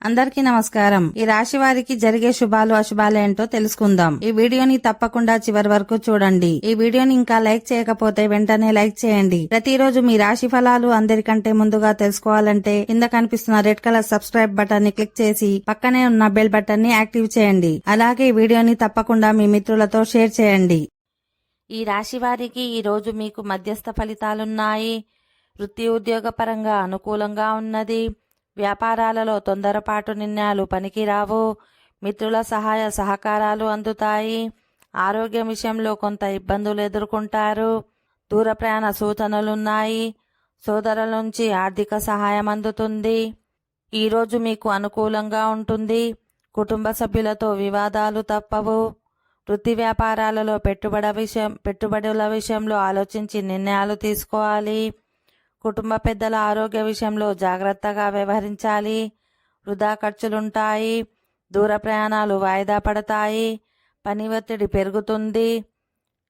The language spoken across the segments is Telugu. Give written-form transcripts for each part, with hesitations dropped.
అందరికీ నమస్కారం. ఈ రాశి వారికి జరిగే శుభాలు అశుభాలు ఏంటో తెలుసుకుందాం. ఈ వీడియోని తప్పకుండా చివరి వరకు చూడండి. ఈ వీడియోని ఇంకా లైక్ చేయకపోతే వెంటనే లైక్ చేయండి. ప్రతిరోజు మీ రాశి ఫలాలు అందరికంటే ముందుగా తెలుసుకోవాలంటే కింద కనిపిస్తున్న రెడ్ కలర్ సబ్స్క్రైబ్ బటన్ ని క్లిక్ చేసి పక్కనే ఉన్న బెల్ బటన్ ని యాక్టివ్ చేయండి. అలాగే ఈ వీడియోని తప్పకుండా మీ మిత్రులతో షేర్ చేయండి. ఈ రాశి వారికి ఈ రోజు మీకు మధ్యస్థ ఫలితాలున్నాయి. వృత్తి ఉద్యోగ పరంగా అనుకూలంగా ఉన్నది. వ్యాపారాలలో తొందరపాటు నిర్ణయాలు పనికిరావు. మిత్రుల సహాయ సహకారాలు అందుతాయి. ఆరోగ్యం విషయంలో కొంత ఇబ్బందులు ఎదుర్కొంటారు. దూర ప్రయాణ సూచనలున్నాయి. సోదరుల నుంచి ఆర్థిక సహాయం అందుతుంది. ఈరోజు మీకు అనుకూలంగా ఉంటుంది. కుటుంబ సభ్యులతో వివాదాలు తప్పవు. వృత్తి వ్యాపారాలలో పెట్టుబడుల విషయంలో ఆలోచించి నిర్ణయాలు తీసుకోవాలి. కుటుంబ పెద్దల ఆరోగ్య విషయంలో జాగ్రత్తగా వ్యవహరించాలి. వృధా ఖర్చులుంటాయి. దూర ప్రయాణాలు వాయిదా పడతాయి. పని ఒత్తిడి పెరుగుతుంది.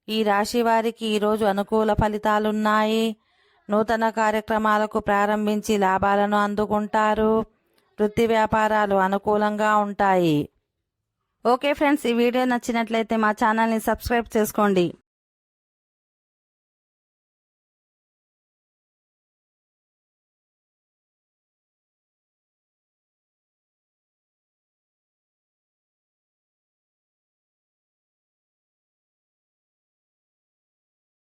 ఈ రాశి వారికి ఈరోజు అనుకూల ఫలితాలున్నాయి. నూతన కార్యక్రమాలకు ప్రారంభించి లాభాలను అందుకుంటారు. వృత్తి వ్యాపారాలు అనుకూలంగా ఉంటాయి. ఓకే ఫ్రెండ్స్, ఈ వీడియో నచ్చినట్లయితే మా ఛానల్ని సబ్స్క్రైబ్ చేసుకోండి.